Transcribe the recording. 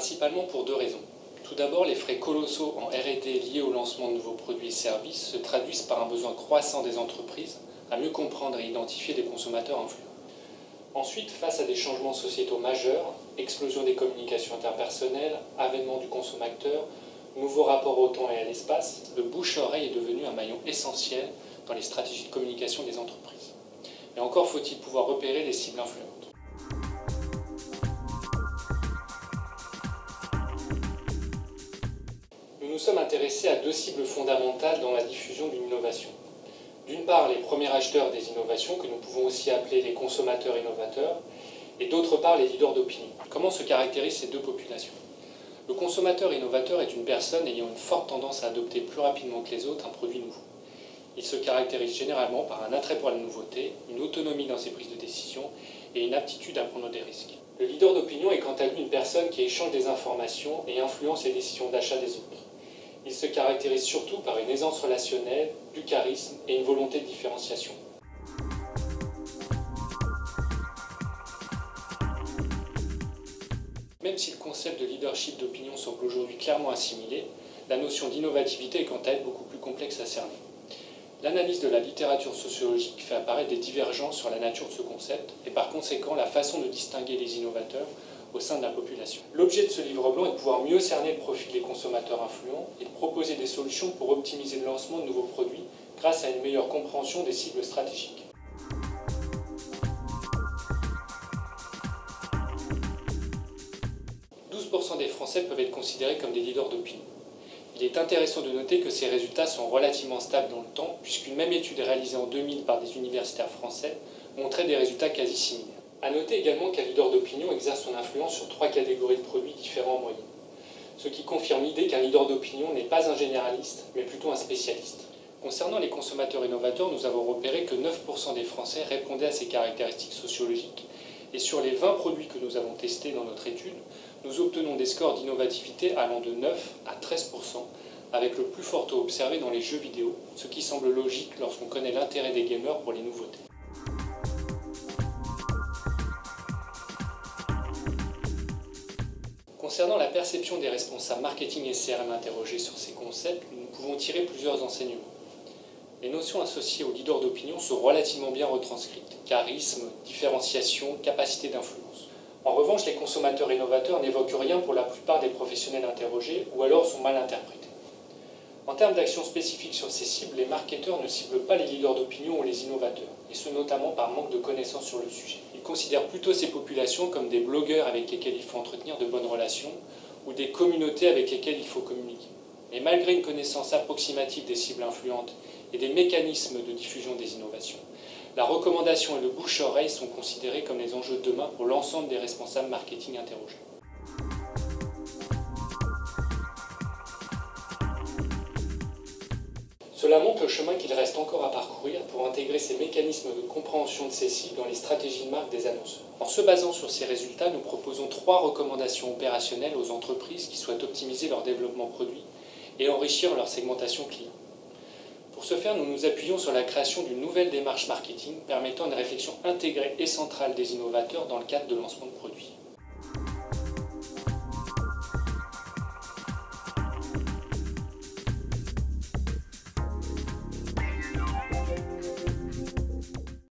Principalement pour deux raisons. Tout d'abord, les frais colossaux en R&D liés au lancement de nouveaux produits et services se traduisent par un besoin croissant des entreprises à mieux comprendre et identifier des consommateurs influents. Ensuite, face à des changements sociétaux majeurs, explosion des communications interpersonnelles, avènement du consommateur, nouveaux rapports au temps et à l'espace, le bouche-à-oreille est devenu un maillon essentiel dans les stratégies de communication des entreprises. Et encore faut-il pouvoir repérer les cibles influentes. Nous nous sommes intéressés à deux cibles fondamentales dans la diffusion d'une innovation. D'une part, les premiers acheteurs des innovations, que nous pouvons aussi appeler les consommateurs innovateurs, et d'autre part, les leaders d'opinion. Comment se caractérisent ces deux populations ? Le consommateur innovateur est une personne ayant une forte tendance à adopter plus rapidement que les autres un produit nouveau. Il se caractérise généralement par un attrait pour la nouveauté, une autonomie dans ses prises de décision et une aptitude à prendre des risques. Le leader d'opinion est quant à lui une personne qui échange des informations et influence les décisions d'achat des autres. Il se caractérise surtout par une aisance relationnelle, du charisme et une volonté de différenciation. Même si le concept de leadership d'opinion semble aujourd'hui clairement assimilé, la notion d'innovativité est quant à elle beaucoup plus complexe à cerner. L'analyse de la littérature sociologique fait apparaître des divergences sur la nature de ce concept et par conséquent la façon de distinguer les innovateurs au sein de la population. L'objet de ce livre blanc est de pouvoir mieux cerner le profil des consommateurs influents et de proposer des solutions pour optimiser le lancement de nouveaux produits grâce à une meilleure compréhension des cibles stratégiques. « 12% des Français peuvent être considérés comme des leaders d'opinion. Il est intéressant de noter que ces résultats sont relativement stables dans le temps, puisqu'une même étude réalisée en 2000 par des universitaires français montrait des résultats quasi similaires. A noter également qu'un leader d'opinion exerce son influence sur 3 catégories de produits différents en moyenne, ce qui confirme l'idée qu'un leader d'opinion n'est pas un généraliste, mais plutôt un spécialiste. Concernant les consommateurs innovateurs, nous avons repéré que 9% des Français répondaient à ces caractéristiques sociologiques, et sur les 20 produits que nous avons testés dans notre étude, nous obtenons des scores d'innovativité allant de 9 à 13%, avec le plus fort taux observé dans les jeux vidéo, ce qui semble logique lorsqu'on connaît l'intérêt des gamers pour les nouveautés. Concernant la perception des responsables marketing et CRM interrogés sur ces concepts, nous pouvons tirer plusieurs enseignements. Les notions associées aux leaders d'opinion sont relativement bien retranscrites. Charisme, différenciation, capacité d'influence. En revanche, les consommateurs innovateurs n'évoquent rien pour la plupart des professionnels interrogés ou alors sont mal interprétés. En termes d'actions spécifiques sur ces cibles, les marketeurs ne ciblent pas les leaders d'opinion ou les innovateurs, et ce notamment par manque de connaissances sur le sujet. Ils considèrent plutôt ces populations comme des blogueurs avec lesquels il faut entretenir de bonnes relations ou des communautés avec lesquelles il faut communiquer. Mais malgré une connaissance approximative des cibles influentes et des mécanismes de diffusion des innovations, la recommandation et le bouche-à-oreille sont considérés comme les enjeux de demain pour l'ensemble des responsables marketing interrogés. Cela montre le chemin qu'il reste encore à parcourir pour intégrer ces mécanismes de compréhension de ces cibles dans les stratégies de marque des annonceurs. En se basant sur ces résultats, nous proposons 3 recommandations opérationnelles aux entreprises qui souhaitent optimiser leur développement produit et enrichir leur segmentation client. Pour ce faire, nous nous appuyons sur la création d'une nouvelle démarche marketing permettant une réflexion intégrée et centrale des innovateurs dans le cadre de lancement de produits.